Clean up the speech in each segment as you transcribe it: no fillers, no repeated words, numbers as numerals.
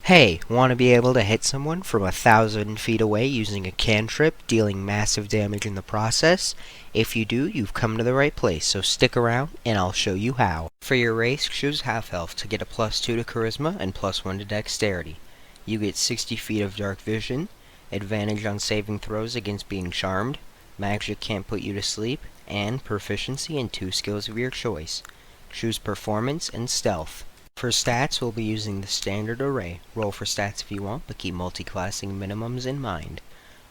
Hey, want to be able to hit someone from 1,000 feet away using a cantrip, dealing massive damage in the process? If you do, you've come to the right place, so stick around and I'll show you how. For your race, choose half health to get a +2 to charisma and +1 to dexterity. You get 60 feet of dark vision, advantage on saving throws against being charmed, magic can't put you to sleep, and proficiency in 2 skills of your choice. Choose performance and stealth. For stats, we'll be using the standard array. Roll for stats if you want, but keep multiclassing minimums in mind.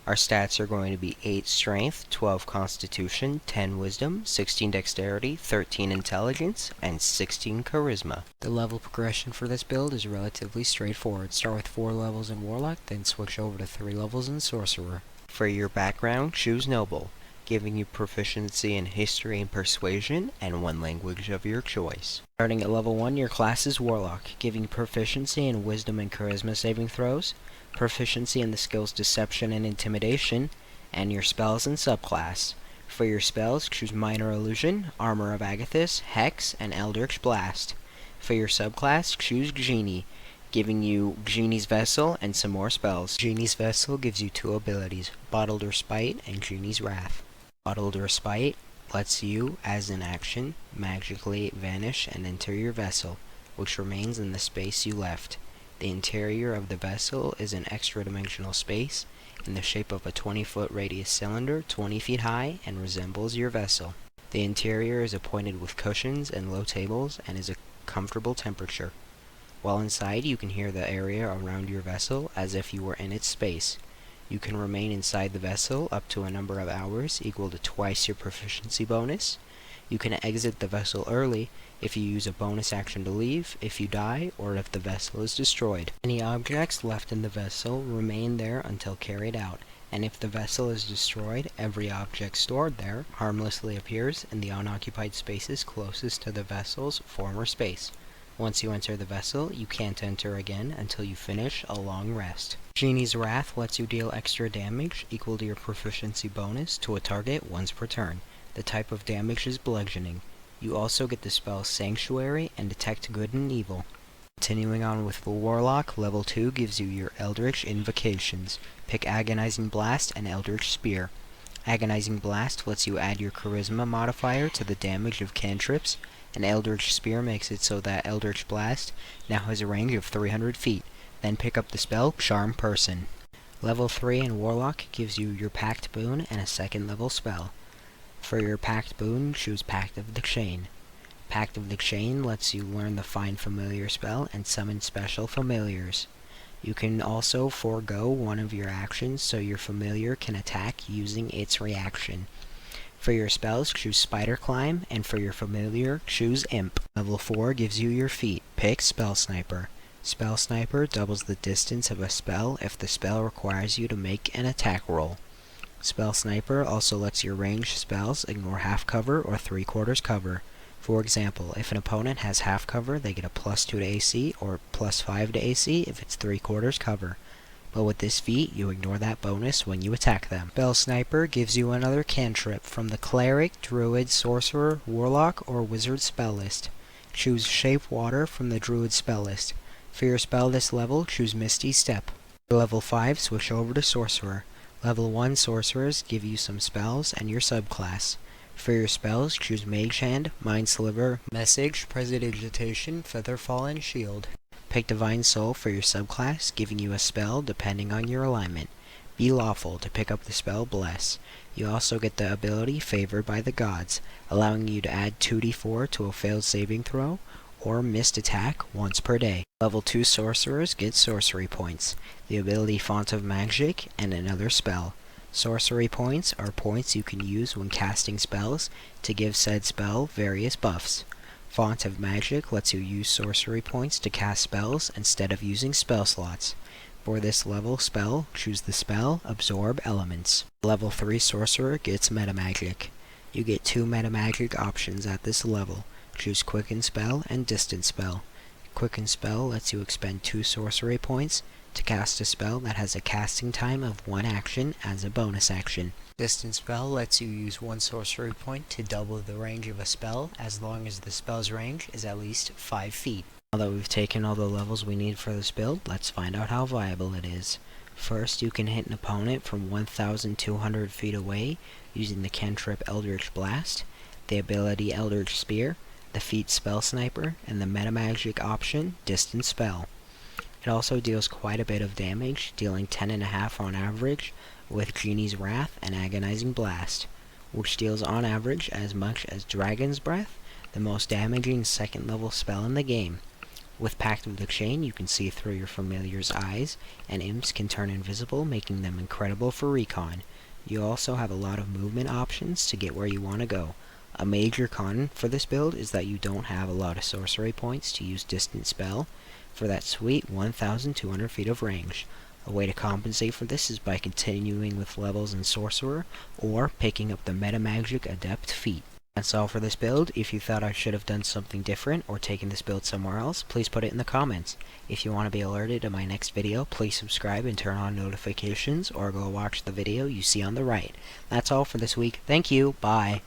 Our stats are going to be 8 strength, 12 constitution, 10 wisdom, 16 dexterity, 13 intelligence, and 16 charisma. The level progression for this build is relatively straightforward. Start with 4 levels in Warlock, then switch over to 3 levels in Sorcerer. For your background, choose Noble, giving you proficiency in history and persuasion, and 1 language of your choice. Starting at level 1, your class is Warlock, giving you proficiency in wisdom and charisma saving throws, proficiency in the skills deception and intimidation, and your spells and subclass. For your spells, choose minor illusion, armor of Agathis, hex, and eldritch blast. For your subclass, choose Genie, giving you Genie's Vessel and some more spells. Genie's Vessel gives you 2 abilities, Bottled Respite and Genie's Wrath. Bottled Respite lets you, as an action, magically vanish and enter your vessel, which remains in the space you left. The interior of the vessel is an extra-dimensional space in the shape of a 20-foot radius cylinder 20 feet high and resembles your vessel. The interior is appointed with cushions and low tables and is a comfortable temperature. While inside, you can hear the area around your vessel as if you were in its space. You can remain inside the vessel up to a number of hours equal to twice your proficiency bonus. You can exit the vessel early if you use a bonus action to leave, if you die, or if the vessel is destroyed. Any objects left in the vessel remain there until carried out, and if the vessel is destroyed, every object stored there harmlessly appears in the unoccupied spaces closest to the vessel's former space. Once you enter the vessel, you can't enter again until you finish a long rest. Genie's Wrath lets you deal extra damage equal to your proficiency bonus to a target once per turn. The type of damage is bludgeoning. You also get the spell Sanctuary and Detect Good and Evil. Continuing on with the Warlock, level 2 gives you your Eldritch Invocations. Pick Agonizing Blast and Eldritch Spear. Agonizing Blast lets you add your Charisma modifier to the damage of cantrips, and Eldritch Spear makes it so that Eldritch Blast now has a range of 300 feet. Then pick up the spell Charm Person. Level 3 in Warlock gives you your Pact Boon and a 2nd level spell. For your Pact Boon, choose Pact of the Chain. Pact of the Chain lets you learn the Find Familiar spell and summon special familiars. You can also forego one of your actions so your familiar can attack using its reaction. For your spells, choose Spider Climb, and for your familiar, choose Imp. Level 4 gives you your feat. Pick Spell Sniper. Spell Sniper doubles the distance of a spell if the spell requires you to make an attack roll. Spell Sniper also lets your ranged spells ignore half cover or 3/4 cover. For example, if an opponent has half cover, they get a +2 to AC or +5 to AC if it's 3/4 cover. But with this feat, you ignore that bonus when you attack them. Spell Sniper gives you another cantrip from the Cleric, Druid, Sorcerer, Warlock, or Wizard spell list. Choose Shape Water from the Druid spell list. For your spell this level, choose Misty Step. For level 5, switch over to Sorcerer. Level 1 Sorcerers give you some spells and your subclass. For your spells, choose Mage Hand, Mind Sliver, Message, Prestidigitation, Featherfall, and Shield. Pick Divine Soul for your subclass, giving you a spell depending on your alignment. Be Lawful to pick up the spell Bless. You also get the ability Favored by the Gods, allowing you to add 2d4 to a failed saving throw, or missed attack once per day. Level 2 Sorcerers get Sorcery Points, the ability Font of Magic, and another spell. Sorcery Points are points you can use when casting spells to give said spell various buffs. Font of Magic lets you use Sorcery Points to cast spells instead of using spell slots. For this level spell, choose the spell Absorb Elements. Level 3 Sorcerer gets Metamagic. You get 2 Metamagic options at this level. Choose Quicken Spell and Distance Spell. Quicken Spell lets you expend 2 Sorcery Points to cast a spell that has a casting time of 1 action as a bonus action. Distance Spell lets you use 1 Sorcery Point to double the range of a spell as long as the spell's range is at least 5 feet. Now that we've taken all the levels we need for this build, let's find out how viable it is. First, you can hit an opponent from 1,200 feet away using the cantrip Eldritch Blast, the ability Eldritch Spear, the feat Spell Sniper, and the Metamagic option Distance Spell. It also deals quite a bit of damage, dealing 10.5 on average, with Genie's Wrath and Agonizing Blast, which deals on average as much as Dragon's Breath, the most damaging second level spell in the game. With Pact of the Chain, you can see through your familiar's eyes, and imps can turn invisible, making them incredible for recon. You also have a lot of movement options to get where you want to go. A major con for this build is that you don't have a lot of sorcery points to use Distant Spell for that sweet 1,200 feet of range. A way to compensate for this is by continuing with levels in Sorcerer, or picking up the Metamagic Adept feat. That's all for this build. If you thought I should have done something different or taken this build somewhere else, please put it in the comments. If you want to be alerted to my next video, please subscribe and turn on notifications, or go watch the video you see on the right. That's all for this week. Thank you. Bye.